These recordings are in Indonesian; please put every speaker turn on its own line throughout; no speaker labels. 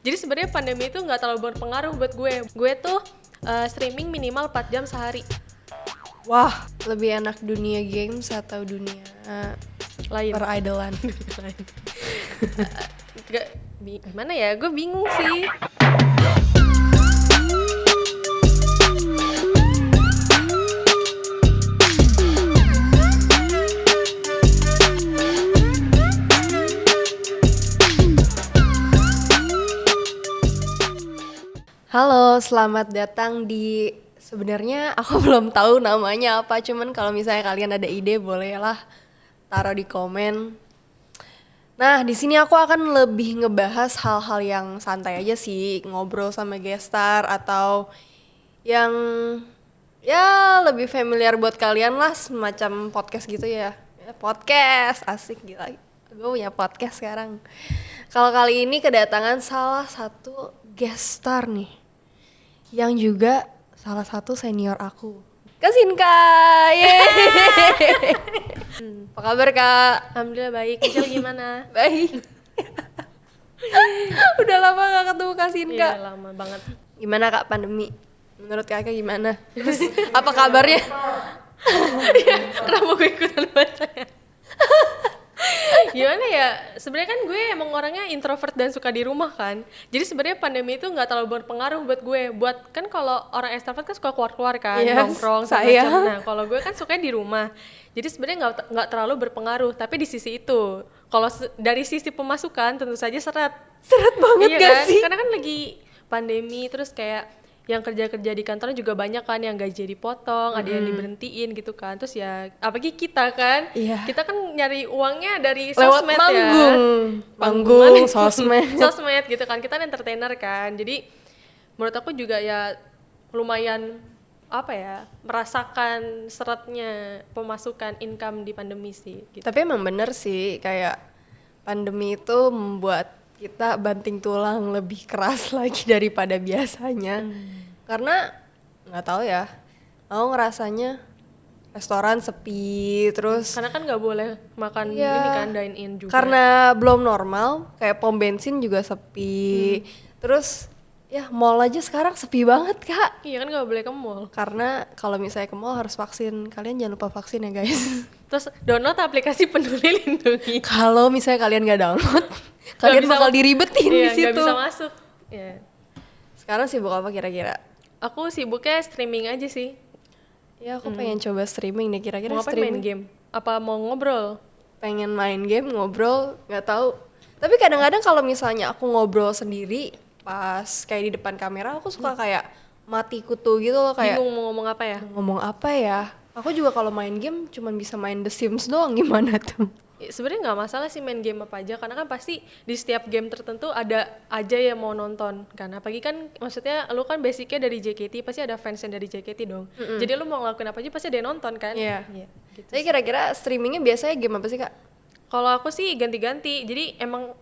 Jadi sebenarnya pandemi itu nggak terlalu berpengaruh buat gue. Gue tuh streaming minimal 4 jam sehari.
Wah, lebih enak dunia games atau dunia
Lain.
peridolan?
Gimana ya? Gue bingung sih.
Halo, selamat datang di... Sebenarnya aku belum tahu namanya apa, cuman kalau misalnya kalian ada ide bolehlah taruh di komen. Nah, di sini aku akan lebih ngebahas hal-hal yang santai aja sih, ngobrol sama guest star atau yang ya lebih familiar buat kalian lah, semacam podcast gitu ya. Podcast, asik gila. Gue punya podcast sekarang. Kalau kali ini kedatangan salah satu guest star nih, yang juga salah satu senior aku, Kak Sinka. Apa kabar Kak?
Alhamdulillah baik. Michelle gimana?
Baik. Udah lama gak ketemu Kak Sinka.
Iya lama banget.
Gimana Kak pandemi? Menurut Kakak gimana? Apa kabarnya?
Kenapa gue ikutan baca ya? Gimana ya, sebenarnya kan gue emang orangnya introvert dan suka di rumah kan. Jadi sebenarnya pandemi itu nggak terlalu berpengaruh buat gue. Buat kan kalau orang extrovert kan suka keluar-keluar kan,
Yes,
nongkrong
saya.
macam. Nah kalau gue kan sukanya di rumah. Jadi sebenarnya nggak terlalu berpengaruh. Tapi di sisi itu, kalau dari sisi pemasukan tentu saja seret.
Seret banget
Iya
gak
kan?
sih?
Karena kan lagi pandemi, terus kayak yang kerja-kerja di kantor juga banyak kan yang gaji dipotong, ada yang diberhentiin gitu kan. Terus ya apalagi kita kan,
Iya.
kita kan nyari uangnya dari
Lewat
sosmed
manggung.
ya.
Panggung, sosmed.
Sosmed gitu kan, kita kan entertainer kan. Jadi menurut aku juga ya lumayan apa ya, merasakan seretnya pemasukan income di pandemi sih gitu.
Tapi emang bener sih, kayak pandemi itu membuat kita banting tulang lebih keras lagi daripada biasanya. Karena nggak tahu ya, aku ngerasanya restoran sepi, terus
Karena kan nggak boleh makan
Iya.
ini kan dine in juga.
karena belum normal, kayak pom bensin juga sepi. Terus ya mall aja sekarang sepi banget Kak.
Iya kan nggak boleh ke mall.
Karena kalau misalnya ke mall harus vaksin. Kalian jangan lupa vaksin ya guys.
Terus download aplikasi Peduli Lindungi.
Kalau misalnya kalian nggak download, kalian
bisa
bakal
ma-
diribetin
Iya,
di situ.
nggak bisa masuk. Iya.
Sekarang sibuk apa kira-kira?
Aku sibuknya streaming aja sih.
Ya aku pengen coba streaming deh, kira-kira
Mau ngapain main
streaming.
game? Apa mau ngobrol?
Pengen main game, ngobrol, nggak tahu. Tapi kadang-kadang kalau misalnya aku ngobrol sendiri pas kayak di depan kamera, aku suka kayak mati kutu gitu loh, kayak
Bingung mau ngomong apa ya?
ngomong apa ya. Aku juga kalau main game cuman bisa main The Sims doang, gimana tuh?
Ya, sebenarnya nggak masalah sih main game apa aja, karena kan pasti di setiap game tertentu ada aja yang mau nonton kan. Apalagi kan maksudnya lu kan basicnya dari JKT, pasti ada fans yang dari JKT dong. Jadi lu mau ngelakuin apa aja pasti ada yang nonton kan.
Iya.
Gitu.
Jadi kira-kira streamingnya biasanya game apa sih Kak?
Kalau aku sih ganti-ganti. Jadi emang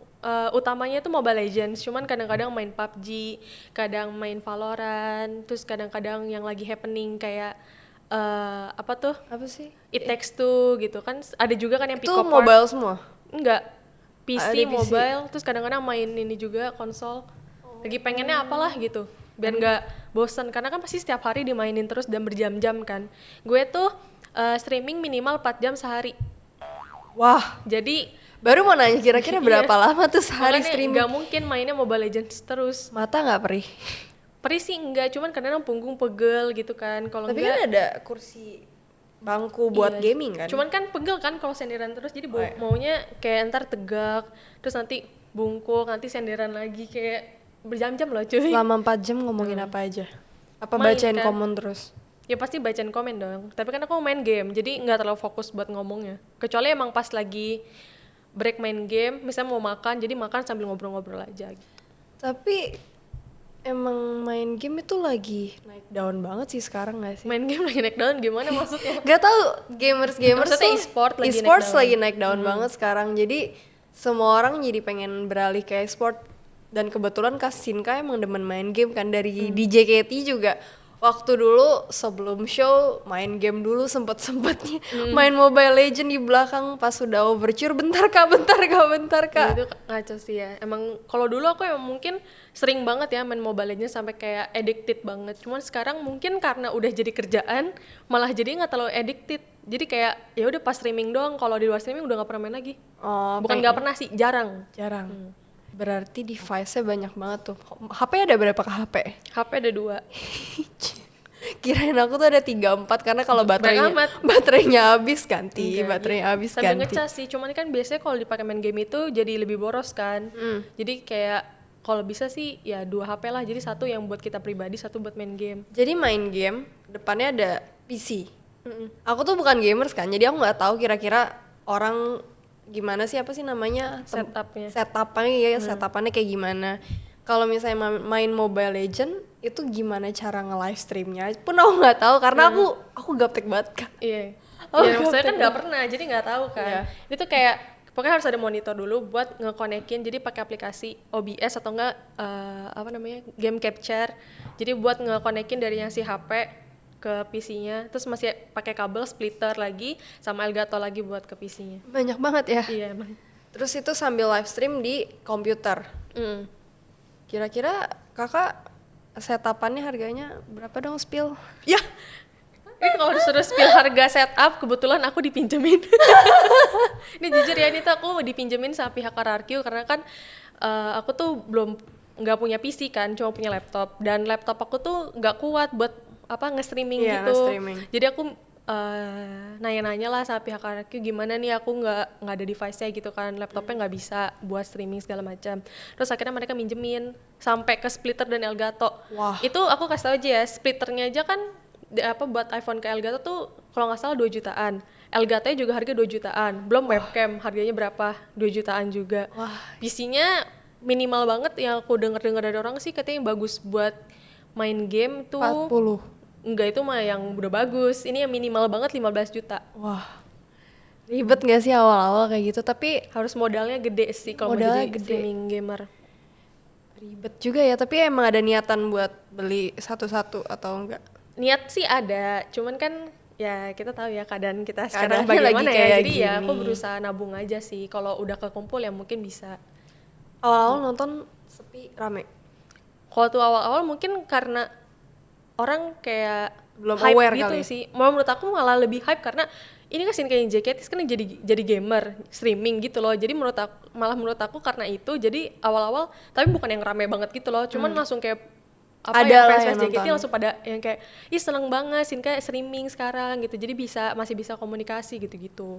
utamanya itu Mobile Legends, cuman kadang-kadang main PUBG, kadang main Valorant, terus kadang-kadang yang lagi happening kayak apa tuh?
Apa sih?
It Takes Two gitu kan. Ada juga kan yang
Itu
Pick Up
mobile semua?
Enggak.
Ada
PC,
PC.
mobile, terus kadang-kadang main ini juga konsol. Lagi pengennya apalah gitu. Biar nggak bosan, karena kan pasti setiap hari dimainin terus dan berjam-jam kan. Gue tuh streaming minimal 4 jam sehari.
Wah,
Jadi
baru mau nanya kira-kira berapa
Iya.
lama tuh sehari
makanya
streaming?
nggak mungkin mainnya Mobile Legends terus.
Mata nggak perih?
Perih sih enggak, cuman kadang-kadang punggung pegel gitu kan. Kalau
Tapi
enggak
kan ada kursi bangku buat
iya,
gaming kan?
cuman kan pegel kan kalau senderan terus, jadi maunya kayak ntar tegak, terus nanti bungkuk, nanti senderan lagi, kayak berjam-jam loh cuy.
Selama 4 jam ngomongin apa aja? Apa
Main
bacain
kan.
komen terus?
Ya pasti bacain komen dong. Tapi kan aku main game, jadi nggak terlalu fokus buat ngomongnya. Kecuali emang pas lagi break main game, misalnya mau makan, jadi makan sambil ngobrol-ngobrol aja. Gitu.
Tapi emang main game itu lagi naik daun banget sih sekarang gak sih?
Main game lagi naik daun gimana maksudnya?
Gak tahu, gamers
Maksudnya
tuh
e-sport lagi naik
e-sports
daun.
lagi naik daun banget sekarang. Jadi semua orang jadi pengen beralih ke e-sport. Dan kebetulan Kak Sinka emang demen main game kan, dari di JKT juga Waktu dulu sebelum show main game dulu sempet-sempetnya main Mobile Legend di belakang pas sudah overture bentar kak.
Ya, itu ngaco sih ya. Emang kalau dulu aku emang mungkin sering banget ya main Mobile Legends sampai kayak addicted banget. Cuman sekarang mungkin karena udah jadi kerjaan malah jadi nggak terlalu addicted. Jadi kayak ya udah pas streaming doang. Kalau di luar streaming udah nggak pernah main lagi.
Oh,
Bukan nggak pernah sih, jarang.
Berarti device-nya banyak banget tuh. HP ada berapa ke HP?
HP ada 2.
Kirain aku tuh ada 3-4 karena kalau
Banyak amat.
baterainya habis ganti,
Enggak,
baterainya habis
sambil
ganti.
ngecas sih. Cuman kan biasanya kalau dipakai main game itu jadi lebih boros kan. Jadi kayak kalau bisa sih ya 2 HP lah. Jadi satu yang buat kita pribadi, satu buat main game.
Jadi main game depannya ada PC. Aku tuh bukan gamers kan, jadi aku nggak tahu kira-kira orang gimana sih apa sih namanya
Setupnya.
Setupannya kayak gimana. Kalau misalnya main Mobile Legend itu gimana cara nge-live streamnya pun aku nggak tahu karena aku gaptek banget kak.
Iya.
Oh,
Ya maksudnya
gaptek
kan nggak pernah, jadi nggak tahu kan.
Iya.
Itu kayak pokoknya harus ada monitor dulu buat ngekonekin. Jadi pakai aplikasi OBS atau enggak apa namanya game capture. Jadi buat ngekonekin dari yang si HP ke PC-nya. Terus masih pakai kabel splitter lagi sama Elgato lagi buat ke PC-nya.
Banyak banget ya.
Iya emang.
Terus itu sambil live stream di komputer. Kira-kira kakak setupannya harganya berapa dong spill?
Ya. Ini kalau disuruh spill harga setup, kebetulan aku dipinjemin. Ini jujur ya, ini tuh aku dipinjemin sama pihak RRQ karena kan aku tuh belum nggak punya PC kan, cuma punya laptop. Dan laptop aku tuh nggak kuat buat apa nge-streaming
Iya,
gitu.
nge-streaming.
Jadi aku nanya-nanya lah sama pihak RRQ gimana nih aku nggak ada device-nya gitu kan, laptopnya nggak bisa buat streaming segala macam. Terus akhirnya mereka minjemin sampai ke splitter dan Elgato.
Wah.
Itu aku kasih tau aja ya, splitternya aja kan buat iPhone ke Elgato tuh kalau nggak salah 2 jutaan. Elgato-nya juga harga 2 jutaan. Belum webcam harganya berapa? 2 jutaan juga. PC-nya minimal banget yang aku denger dari orang sih katanya yang bagus buat main game tuh
40.
enggak, itu mah yang udah bagus. Ini yang minimal banget 15 juta.
Wah. Ribet gak sih awal-awal kayak gitu, tapi
Harus modalnya gede sih kalau mau
Modalnya
jadi
gede.
streaming gamer.
ribet juga ya, tapi emang ada niatan buat beli satu-satu atau enggak?
Niat sih ada, cuman kan ya kita tahu ya keadaan kita sekarang
Keadaannya lagi
bagaimana ya.
kayak
Jadi ya aku
gini.
berusaha nabung aja sih. Kalau udah kekumpul ya mungkin bisa.
Awal-awal nonton sepi rame.
Kalau tuh awal-awal mungkin karena orang kayak
Belum
hype
aware
gitu
kali.
sih. Menurut aku malah lebih hype karena ini kan scene kayak JKT kan jadi gamer streaming gitu loh. Jadi menurut aku karena itu jadi awal-awal tapi bukan yang rame banget gitu loh. Cuman langsung kayak apa
Ada
ya
lah
fans
yang
JKT
nonton.
langsung pada yang kayak ih seneng banget scene kayak streaming sekarang gitu. Jadi masih bisa komunikasi gitu-gitu.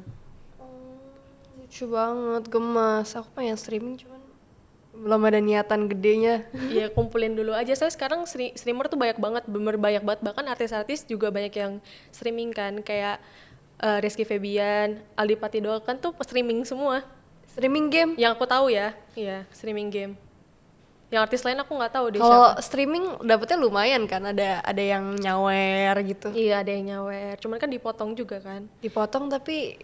Lucu banget, gemas. Aku pengen streaming cuman belum ada niatan gedenya.
Iya kumpulin dulu aja. Saya sekarang streamer tuh banyak banget, bener banyak banget. Bahkan artis-artis juga banyak yang streaming kan, kayak Rizky Febian, Aldi Pati Dolken tuh streaming semua.
Streaming game.
Yang aku tahu ya, iya streaming game. Yang artis lain aku nggak tahu deh
Kalau
siapa.
streaming dapetnya lumayan kan, ada yang nyawer gitu.
Iya ada yang nyawer, cuman kan dipotong juga kan.
Dipotong tapi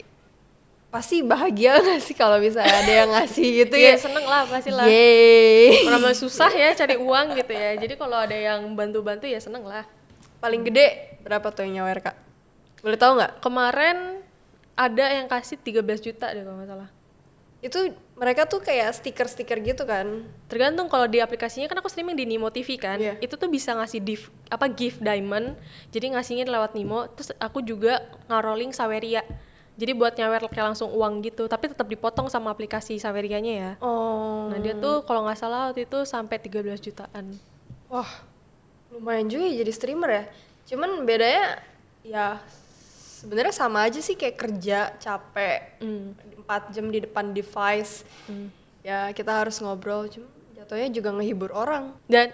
pasti bahagia gak sih kalau bisa ada yang ngasih gitu
Iya
ya?
seneng lah pasti lah.
Yeay.
Namanya susah ya cari uang gitu ya. Jadi kalau ada yang bantu-bantu ya seneng lah.
Paling gede berapa tuh yang nyawer kak? Boleh tahu nggak?
Kemarin ada yang kasih 13 juta deh kalau nggak salah.
Itu mereka tuh kayak stiker-stiker gitu kan?
Tergantung kalau di aplikasinya kan aku streaming di Nimo TV kan.
Iya.
Itu tuh bisa ngasih gift diamond. Jadi ngasihnya lewat Nimo. Terus aku juga ngarolling Saweria. Jadi buat nyawer kayak langsung uang gitu, tapi tetap dipotong sama aplikasi Sawerianya ya.
Oh.
Nah, dia tuh kalau nggak salah waktu itu sampai 13 jutaan.
Wah, lumayan juga ya jadi streamer ya. Cuman bedanya ya sebenarnya sama aja sih kayak kerja capek 4 jam di depan device. Ya kita harus ngobrol, cuma jatuhnya juga ngehibur orang.
Dan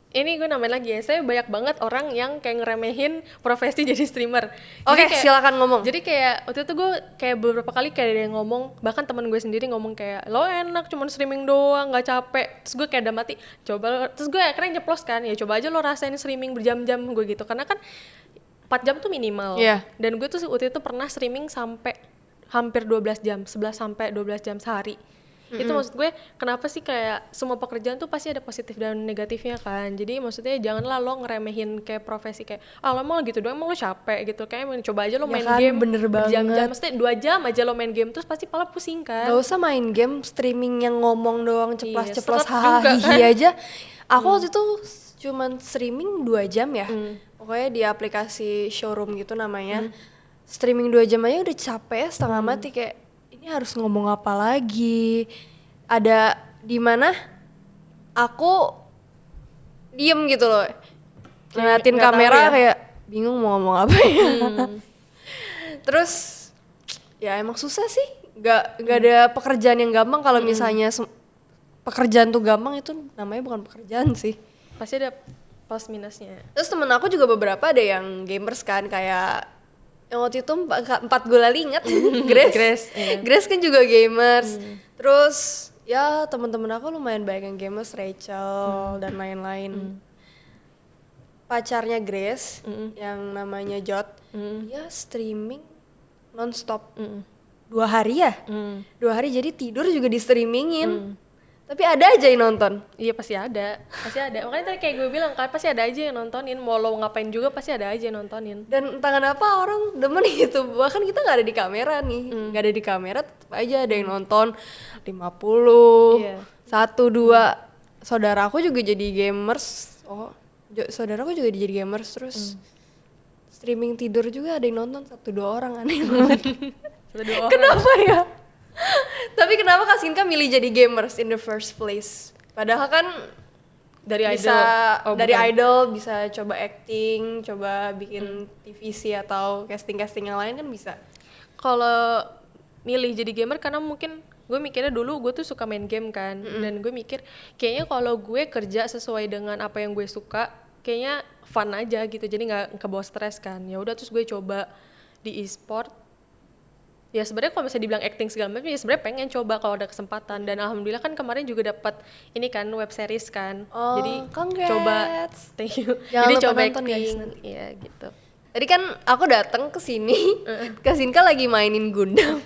ini gue namain lagi ya, saya banyak banget orang yang kayak ngeremehin profesi jadi streamer.
Oke,
Jadi kayak-
silakan ngomong.
Jadi kayak waktu itu gue kayak beberapa kali kayak ada yang ngomong, bahkan teman gue sendiri ngomong kayak lo enak cuman streaming doang nggak capek. Terus gue kayak udah mati, terus gue akhirnya nyeplos kan, ya coba aja lo rasain streaming berjam-jam gue gitu, karena kan 4 jam tuh minimal.
Iya.
Dan gue tuh waktu itu pernah streaming sampai hampir 12 jam, 11 sampai 12 jam sehari. Itu maksud gue kenapa sih kayak semua pekerjaan tuh pasti ada positif dan negatifnya kan. Jadi maksudnya janganlah lo ngeremehin kayak profesi kayak lo emang gitu doang, emang lo capek gitu, kayak coba aja lo
Ya
main
kan,
game
bener
berjam-jam,
banget.
maksudnya 2 jam aja lo main game terus pasti pala pusing kan.
Gak usah main game, streaming yang ngomong doang ceplas-ceplos
seret juga
hahaha
kan.
aja. Aku waktu itu cuman streaming 2 jam ya. Pokoknya di aplikasi showroom gitu namanya. Streaming 2 jam aja udah capek setengah mati, kayak ini harus ngomong apa lagi. Ada di mana aku diem gitu loh. Ngeliatin
nggak tahu
kamera
ya.
kayak bingung mau ngomong apa ya. Terus ya emang susah sih. Gak ada pekerjaan yang gampang. Kalau misalnya pekerjaan tuh gampang, itu namanya bukan pekerjaan sih.
Pasti ada plus minusnya.
Terus temen aku juga beberapa ada yang gamers kan, kayak yang waktu itu empat gulali, inget? Grace.
Iya.
Grace kan juga gamers. Terus ya teman-teman aku lumayan banyak yang gamers, Rachel dan lain-lain. Pacarnya Grace yang namanya Jot, dia streaming nonstop 2 hari ya. 2 hari, jadi tidur juga di streamingin. Tapi ada aja yang nonton.
Iya pasti ada. Makanya tadi kayak gue bilang kan pasti ada aja yang nontonin. Mau lo ngapain juga pasti ada aja yang nontonin.
Dan entah kenapa orang demen gitu. Bahkan kita nggak ada di kamera nih, nggak ada di kamera, tetap aja ada yang nonton 50,
Iya.
1, 2. Saudaraku juga jadi gamers. Saudaraku juga jadi gamers, terus streaming tidur juga ada yang nonton 1, 2 orang, aneh banget.
1, 2 orang.
Kenapa ya? Tapi kenapa Kak Sinka milih jadi gamers in the first place? Padahal kan
Dari
bisa
idol.
dari
Bukan.
idol bisa coba acting, coba bikin TVC atau casting yang lain kan bisa.
Kalau milih jadi gamer karena mungkin gue mikirnya dulu gue tuh suka main game kan. Dan gue mikir kayaknya kalau gue kerja sesuai dengan apa yang gue suka, kayaknya fun aja gitu. Jadi nggak kebawa stres kan. Ya udah terus gue coba di e-sport. Ya sebenarnya kalau misalnya dibilang acting segala macam, ya sebenarnya pengen coba kalau ada kesempatan. Dan alhamdulillah kan kemarin juga dapat ini kan web series kan.
Oh,
Jadi
congrats.
coba, thank you.
Jangan
Jadi
lupa
coba
nonton, guys,
acting,
nanti.
ya gitu.
Tadi kan aku datang ke sini, Kak Sinka lagi mainin Gundam.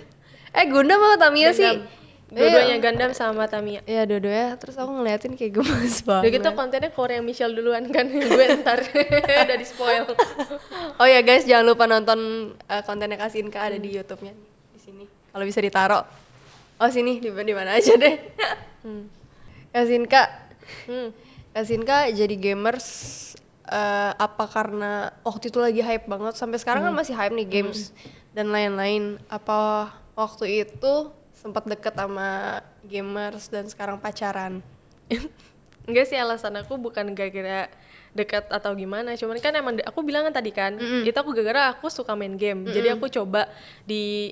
Gundam apa Tamiya sih?
Dua-duanya Gundam sama Tamiya.
Iya, dua-duanya. Terus aku ngeliatin kayak gemes
Udah
banget.
gitu kontennya Korea Michelle duluan kan, gue ntar udah di spoil.
Oh ya guys, jangan lupa nonton kontennya Kak Sinka, ada di YouTube-nya di sini. Kalau bisa ditaruh. Oh sini, di mana aja deh. Kak Sinka, Kak Sinka jadi gamers apa karena waktu itu lagi hype banget, sampai sekarang kan masih hype nih games dan lain-lain. Apa waktu itu sempat deket sama gamers dan sekarang pacaran?
Enggak sih, alasan aku bukan gara-gara dekat atau gimana, cuman kan emang aku bilang kan tadi kan, itu aku gara-gara aku suka main game. Jadi aku coba di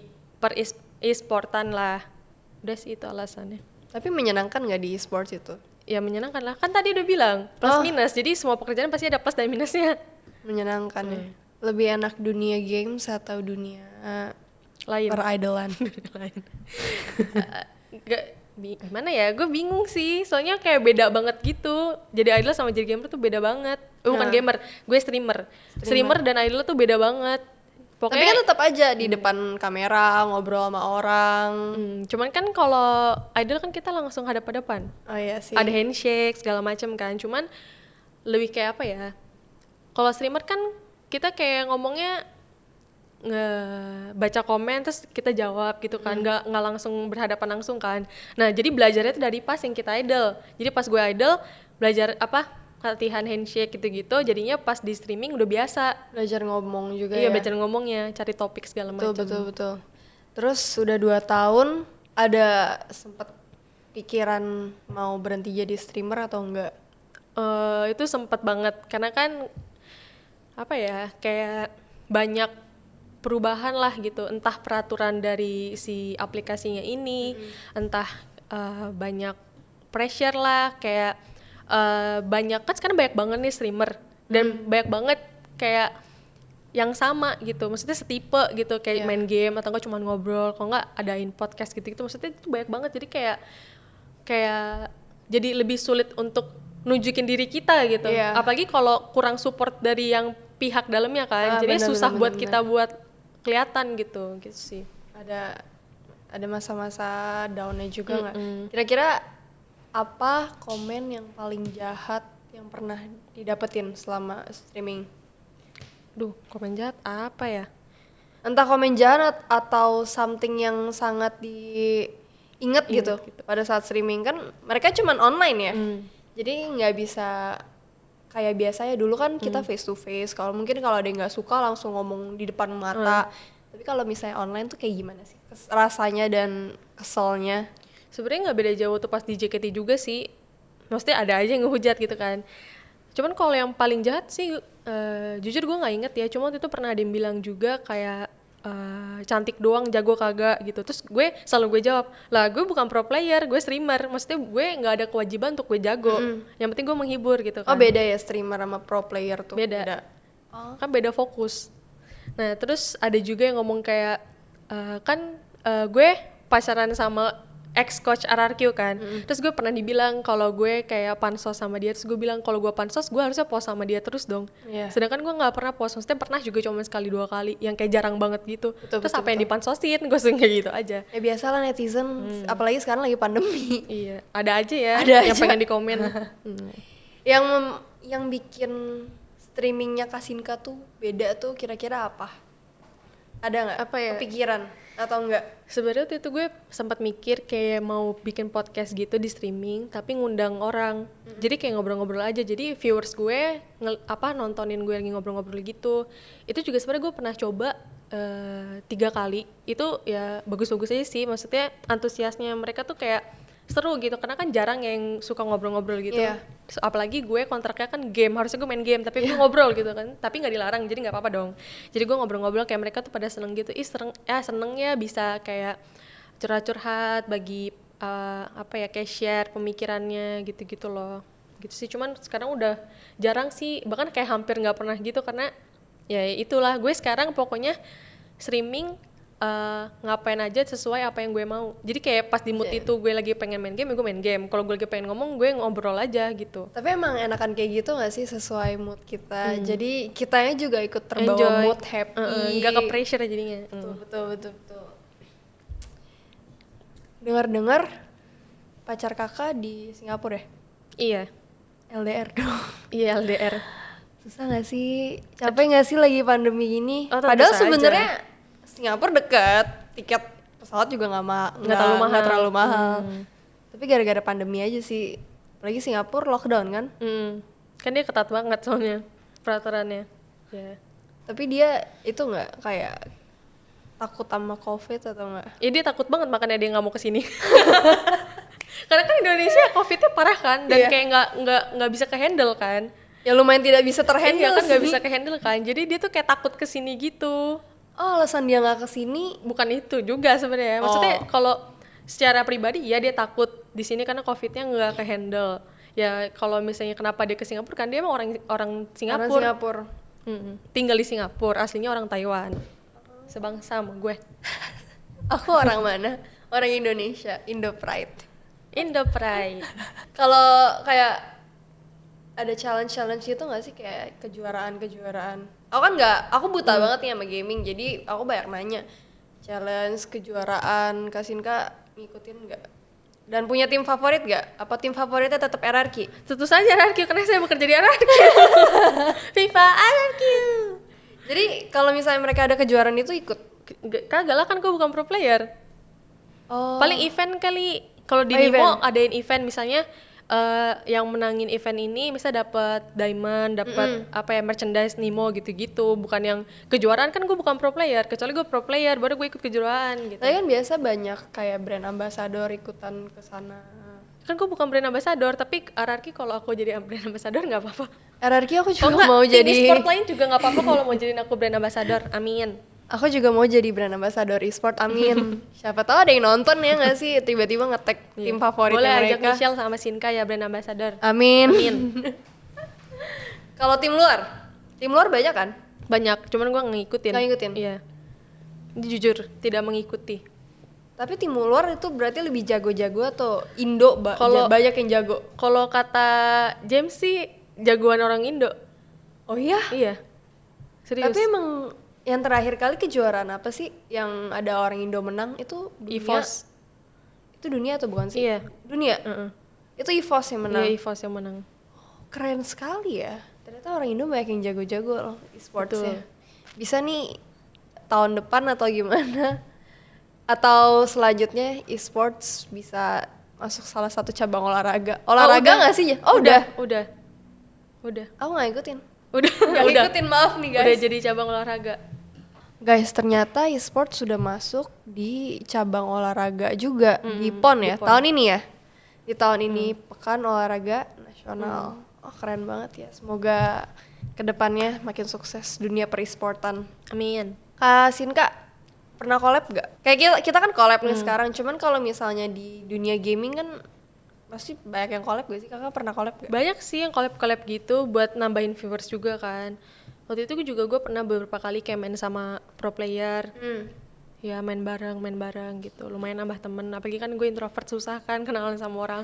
e-sportan lah. Udah sih itu alasannya.
Tapi menyenangkan nggak di e-sports itu?
Ya menyenangkan lah, kan tadi udah bilang plus minus, jadi semua pekerjaan pasti ada plus dan minusnya.
Menyenangkan ya. Lebih enak dunia games atau dunia
Lain.
peridolan?
Lain. Gimana ya, gue bingung sih, soalnya kayak beda banget gitu. Jadi idol sama jadi gamer tuh beda banget. Bukan gamer, gue streamer dan idol tuh beda banget.
Tapi
Pokoknya
kan tetap aja di depan kamera ngobrol sama orang.
cuman kan kalau idol kan kita langsung hadap-hadapan,
Oh iya sih.
ada handshake segala macam kan. Cuman lebih kayak apa ya, kalau streamer kan kita kayak ngomongnya baca komen terus kita jawab gitu kan, nggak langsung berhadapan langsung kan. Nah jadi belajarnya tuh dari pas yang kita idol. Jadi pas gue idol belajar latihan handshake gitu-gitu, jadinya pas di streaming udah biasa.
Belajar ngomong juga
Iya
ya.
belajar ngomongnya, cari topik segala macam.
Betul. Terus udah 2 tahun, ada sempat pikiran mau berhenti jadi streamer atau enggak?
Itu sempet banget karena kan apa ya, kayak banyak perubahan lah gitu, entah peraturan dari si aplikasinya ini, entah banyak pressure lah, kayak banyak kan sekarang banyak banget nih streamer dan banyak banget kayak yang sama gitu, maksudnya setipe gitu, kayak main game atau enggak cuma ngobrol, kalau enggak adain podcast gitu-gitu, maksudnya itu banyak banget. Jadi kayak jadi lebih sulit untuk nunjukin diri kita gitu. Apalagi kalau kurang support dari yang pihak dalamnya kan, jadi susah buat kita buat kelihatan gitu sih.
Ada ada masa-masa down-nya juga nggak? Kira-kira apa komen yang paling jahat yang pernah didapetin selama streaming?
Duh, komen jahat apa ya?
Entah komen jahat atau something yang sangat diinget gitu pada saat streaming, kan mereka cuman online ya, jadi nggak bisa kayak biasanya dulu kan kita face to face. Kalau ada yang nggak suka langsung ngomong di depan mata. Tapi kalau misalnya online tuh kayak gimana sih rasanya dan keselnya?
Sebenarnya nggak beda jauh tuh pas di JKT juga sih. Maksudnya ada aja yang ngehujat gitu kan. Cuman kalau yang paling jahat sih, jujur gue nggak inget ya. Cuma waktu itu pernah ada yang bilang juga kayak cantik doang, jago kagak gitu. Terus gue selalu gue jawab, lah gue bukan pro player, gue streamer. Maksudnya gue nggak ada kewajiban untuk gue jago. Yang penting gue menghibur gitu kan.
Oh beda ya streamer sama pro player tuh?
Beda. Kan beda fokus. Nah terus ada juga yang ngomong kayak, gue pacaran sama ex coach RRQ kan. Terus gue pernah dibilang kalau gue kayak pansos sama dia. Terus gue bilang kalau gue pansos gue harusnya pos sama dia terus dong. Sedangkan gue nggak pernah pos. Maksudnya pernah juga cuma sekali 2 kali yang kayak jarang banget gitu. Terus apa yang dipansosin, gue kayak gitu aja.
Ya biasalah netizen, apalagi sekarang lagi pandemi.
Iya, ada aja ya
Ada
yang
aja.
pengen di komen.
Yang bikin streamingnya Kasinka tuh beda tuh kira-kira apa? Ada nggak?
Apa ya?
Kepikiran atau enggak?
Sebenarnya waktu itu gue sempat mikir kayak mau bikin podcast gitu di streaming tapi ngundang orang. Jadi kayak ngobrol-ngobrol aja. Jadi viewers gue nontonin gue lagi ngobrol-ngobrol gitu. Itu juga sebenarnya gue pernah coba 3 kali. Itu ya bagus-bagus aja sih. Maksudnya antusiasnya mereka tuh kayak seru gitu karena kan jarang yang suka ngobrol-ngobrol gitu. Apalagi gue kontraknya kan game, harusnya gue main game tapi gue ngobrol gitu kan, tapi nggak dilarang jadi nggak apa-apa dong. Jadi gue ngobrol-ngobrol kayak mereka tuh pada seneng gitu, seneng ya bisa kayak curhat-curhat, bagi kayak share pemikirannya gitu-gitu loh. Gitu sih, cuman sekarang udah jarang sih, bahkan kayak hampir nggak pernah gitu karena ya itulah gue sekarang pokoknya streaming ngapain aja sesuai apa yang gue mau. Jadi kayak pas di mood itu gue lagi pengen main game, ya gue main game. Kalau gue lagi pengen ngomong, gue ngobrol aja gitu.
Tapi emang enakan kayak gitu gak sih sesuai mood kita? Jadi kitanya juga ikut terbawa
Enjoy.
mood, happy.
Nggak ke pressure jadinya.
Betul. Dengar-dengar pacar kakak di Singapura ya?
Iya.
LDR dong.
Iya LDR.
Susah gak sih? Capek gak sih lagi pandemi ini?
Oh,
padahal sebenarnya Singapura deket, tiket pesawat juga nggak terlalu mahal. Tapi gara-gara pandemi aja sih. Apalagi Singapura lockdown kan?
Kan dia ketat banget soalnya peraturannya. Ya.
Tapi dia itu nggak kayak takut sama COVID atau nggak?
Ya dia takut banget makanya dia nggak mau kesini. Karena kan Indonesia COVID-nya parah kan dan kayak nggak bisa kehandle kan.
Ya lumayan tidak bisa terhandle
kan nggak bisa kehandle kan. Jadi dia tuh kayak takut kesini gitu.
Oh, alasan dia nggak kesini
bukan itu juga sebenarnya. Maksudnya kalau secara pribadi ya dia takut di sini karena COVID-nya nggak kehandle. Ya kalau misalnya kenapa dia ke Singapura kan dia emang orang Singapura. Tinggal di Singapura, aslinya orang Taiwan. Sebangsa sama gue.
Aku orang mana? Orang Indonesia, Indo Pride. Kalau kayak ada challenge gitu nggak sih kayak kejuaraan? Aku buta banget nih sama gaming, jadi aku banyak nanya challenge kejuaraan. Kasinka ngikutin nggak? Dan punya tim favorit nggak? Apa tim favoritnya tetap RRQ?
Tentu saja RRQ karena saya bekerja di RRQ. FIFA RRQ.
Jadi kalau misalnya mereka ada kejuaraan itu ikut?
Kagak lah, kan gue bukan pro player. Paling event kali. Kalau di Nimo adain event misalnya. Yang menangin event ini misalnya dapat diamond, dapat merchandise Nimo gitu-gitu. Bukan yang kejuaraan, kan gue bukan pro player. Kecuali gue pro player baru gue ikut kejuaraan gitu.
Tapi kan biasa banyak kayak brand ambassador ikutan ke sana.
Kan gue bukan brand ambassador, tapi RRQ kalau aku jadi brand ambassador nggak apa-apa.
RRQ aku juga mau jadi.
E-sport lain juga nggak apa-apa kalau mau jadiin aku brand ambassador. Amin.
Aku juga mau jadi brand ambassador e-sport, amin. Siapa tahu ada yang nonton ya nggak sih, tiba-tiba nge-tag tim favoritnya mereka.
Boleh ajak Michelle sama Sinka ya brand ambassador.
Amin. Kalau tim luar banyak kan?
Banyak, cuman gue ngikutin.
Nggak ngikutin?
Iya. Jujur, tidak mengikuti.
Tapi tim luar itu berarti lebih jago-jago atau Indo banyak yang jago?
Kalau kata James sih jagoan orang Indo.
Oh iya?
Iya. Serius.
Tapi emang Yang terakhir kali kejuaraan apa sih yang ada orang Indo menang itu dunia?
EVOS.
Itu dunia atau bukan sih?
Iya.
Dunia. Itu EVOS yang menang.
Iya, EVOS yang menang.
Keren sekali ya. Ternyata orang Indo banyak yang jago-jago loh e-sportsnya.
Betul.
Bisa nih tahun depan atau gimana? Atau selanjutnya e-sports bisa masuk salah satu cabang olahraga. Olahraga nggak sih? Oh udah.
Udah.
Aku nggak ikutin.
Udah.
Nggak
Udah.
ikutin, maaf nih guys.
Udah jadi cabang olahraga.
Guys, ternyata e-sport sudah masuk di cabang olahraga juga di PON ya.
di PON.
Tahun ini ya. Di tahun ini Pekan Olahraga Nasional. Oh, keren banget ya. Semoga kedepannya makin sukses dunia per-e-sportan.
Amin.
Kak Sinka, pernah collab gak? Kayak kita kan collab nih sekarang. Cuman kalau misalnya di dunia gaming kan pasti banyak yang collab gak sih? Kakak pernah collab gak?
Banyak sih yang collab-collab gitu buat nambahin viewers juga kan. Waktu itu gue pernah beberapa kali kayak main sama pro player. Ya main bareng gitu. Lumayan nambah temen. Apalagi kan gue introvert, susah kan kenalan sama orang.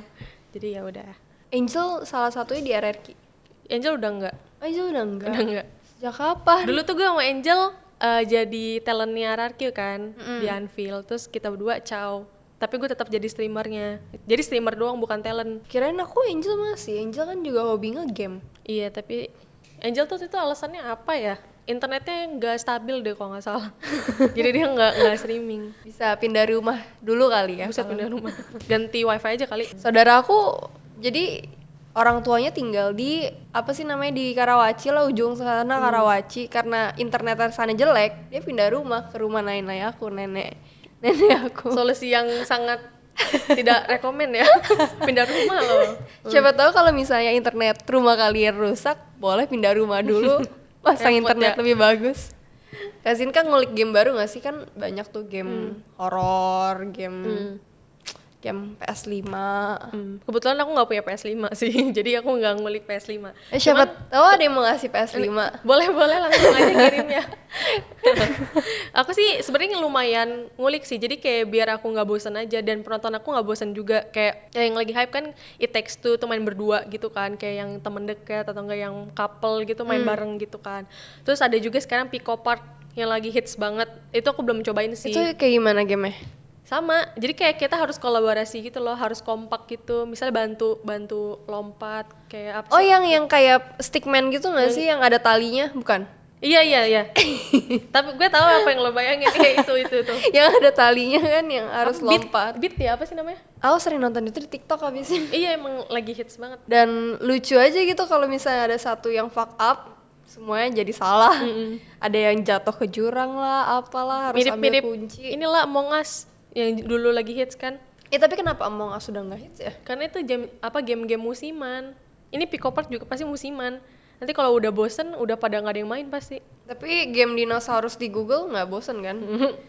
Jadi ya udah.
Angel salah satunya di RRQ.
Angel udah enggak.
Angel udah enggak?
Udah enggak.
Sejak kapan?
Dulu tuh gue sama Angel jadi talentnya RRQ kan di Anfield. Terus kita berdua ciao. Tapi gue tetap jadi streamernya. Jadi streamer doang, bukan talent.
Kirain aku Angel masih. Angel kan juga hobi nge-game.
Iya, tapi Angel tuh itu alasannya apa ya? Internetnya nggak stabil deh kalau nggak salah. Jadi dia nggak streaming.
Bisa pindah rumah dulu kali ya.
Buset, pindah rumah. Ganti wifi aja kali.
Saudara aku jadi orang tuanya tinggal di apa sih namanya di Karawaci lah, ujung sana Karawaci. Karena internetnya sana jelek, dia pindah rumah ke rumah nenek aku.
Solusi yang sangat tidak rekomen ya. Pindah rumah loh.
Siapa tahu kalau misalnya internet rumah kalian rusak, boleh pindah rumah dulu, pasang
Repot
internet
ya.
lebih bagus. Kasin kan ngulik game baru gak sih? Kan banyak tuh game horor, game PS5.
Kebetulan aku nggak punya PS5 sih. Jadi aku nggak ngulik PS5.
Siapa tahu ada yang mau ngasih PS5.
Boleh langsung aja kirim ya. Aku sih sebenarnya lumayan ngulik sih, jadi kayak biar aku nggak bosan aja dan penonton aku nggak bosan juga. Kayak yang lagi hype kan It Takes Two tuh main berdua gitu kan, kayak yang temen deket atau enggak yang couple gitu main bareng gitu kan. Terus ada juga sekarang Pico Park yang lagi hits banget, itu aku belum cobain sih.
Itu kayak gimana gamenya?
Sama, jadi kayak kita harus kolaborasi gitu loh, harus kompak gitu. Misalnya bantu lompat kayak apa sih?
Oh yang kayak stickman gitu nggak sih, yang ada talinya? Bukan?
Iya. Tapi gue tahu apa yang lo bayangin, kayak itu.
Yang ada talinya kan, yang harus lompat.
Beat ya, apa sih namanya?
Aku sering nonton itu di TikTok habisnya.
Iya, emang lagi hits banget.
Dan lucu aja gitu kalau misalnya ada satu yang fuck up, semuanya jadi salah. Ada yang jatuh ke jurang lah, apalah, harus ambil
Mirip-mirip
kunci.
inilah Among Us yang dulu lagi hits kan.
Tapi kenapa Among Us sudah nggak hits ya?
Karena itu game-game musiman. Ini Pico Park juga pasti musiman. Nanti kalau udah bosen, udah pada nggak ada yang main pasti.
Tapi game dinosaurus di Google nggak bosen kan?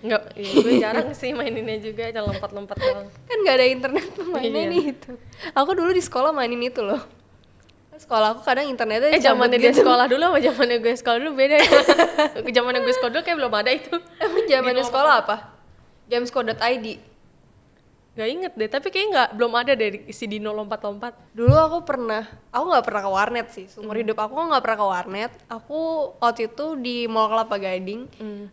Nggak, ya, gue jarang sih maininnya juga, cuma lompat-lompat doang.
Kan nggak ada internet mainnya
Iya.
nih itu. Aku dulu di sekolah mainin itu loh. Sekolah aku kadang internetnya
Zamannya
dicabut
dia sekolah dulu sama zamannya gue sekolah dulu beda ya. Zamannya gue sekolah dulu kayak belum ada itu.
Emang zamannya sekolah apa? Gamesco.id.
Gak inget deh, tapi kayaknya belum ada deh si Dino lompat-lompat.
Dulu aku nggak pernah ke warnet sih. Seumur hidup aku nggak pernah ke warnet. Aku waktu itu di Mall Kelapa Gading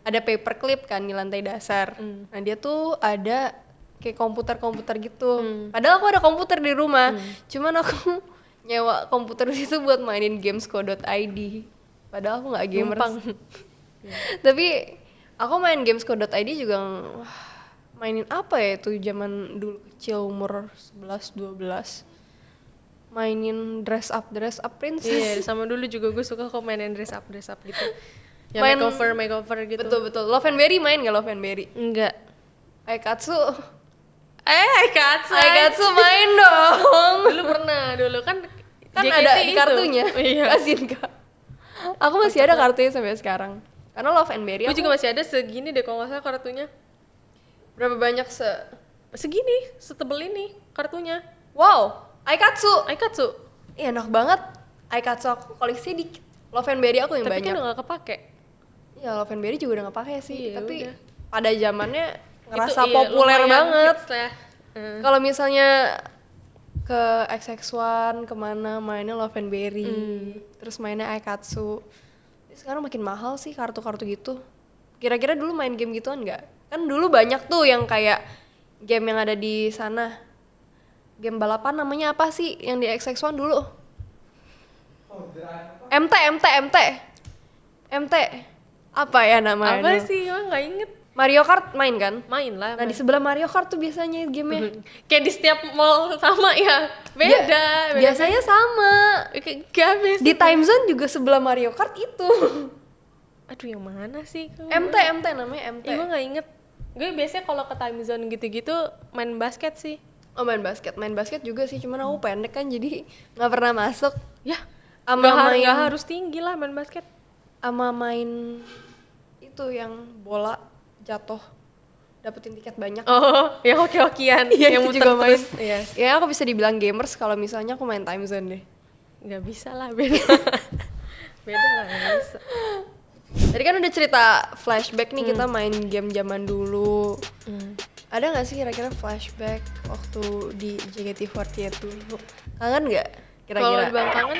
ada paperclip kan di lantai dasar. Nah dia tuh ada kayak komputer gitu. Padahal aku ada komputer di rumah. Cuman aku nyewa komputer itu buat mainin gamesco.id. Padahal aku nggak gamers.
Numpang.
Tapi aku main gamesco.id juga mainin apa ya itu zaman dulu kecil umur 11-12. Mainin dress up princess.
Iya, sama dulu juga gue suka kok mainin dress up gitu. Yang
Main-
makeover gitu.
Betul. Love and Berry main gak Love and Berry?
Enggak.
Aikatsu.
Aikatsu.
Aikatsu main dong.
Dulu pernah, kan JKT
Ada di
itu.
kartunya.
Iya.
Kasihin Kak. Aku masih ada kartunya sampai sekarang. Karena Love and Berry
Gue juga masih ada segini deh kalau nggak salah kartunya.
berapa banyak
Segini, setebel ini kartunya.
Wow, Aikatsu.
Aikatsu.
Ih, enak banget. Aikatsu aku koleksi dikit. Love and Berry aku yang
Tapi
banyak.
kan udah gak kepake.
Ya Love and Berry juga udah gak pakai sih,
Iya,
tapi
udah.
pada zamannya ngerasa
Itu, iya,
populer
lumayan
banget.
hits lah.
Kalau misalnya ke XX1 kemana mainnya Love and Berry, terus mainnya Aikatsu. Sekarang makin mahal sih kartu-kartu gitu. Kira-kira dulu main game gituan nggak? Kan dulu banyak tuh yang kayak game yang ada di sana. Game balapan namanya apa sih yang di XX1 dulu? MT, MT, MT. MT. Apa ya namanya?
Apa
dulu?
sih? Emang nggak inget.
Mario Kart main kan?
Main lah.
Nah di sebelah Mario Kart tuh biasanya gamenya.
Kayak di setiap mall sama ya. Beda.
Biasanya sama.
Gak beda.
Di Time Zone juga sebelah Mario Kart itu.
Aduh yang mana sih?
MT, MT namanya MT.
Gue nggak inget. Gue biasanya kalau ke time zone gitu-gitu main basket sih.
Oh main basket juga sih, cuman aku pendek kan jadi nggak pernah masuk.
Ya.
Ama main,
Nggak harus tinggi lah main basket.
ama main itu yang bola jatuh dapetin tiket banyak.
Oh, yang hoki-hokian.
Iya
yang
itu
muter
juga main.
terus.
Iya. Ya aku bisa dibilang gamers kalau misalnya aku main Time Zone deh.
Nggak bisa lah, beda. Beda lah, nggak bisa.
Tadi kan udah cerita flashback nih kita main game zaman dulu. Ada nggak sih kira-kira flashback waktu di JKT48 dulu? Kangen nggak
Kalau
kira-kira?
dibilang kangen,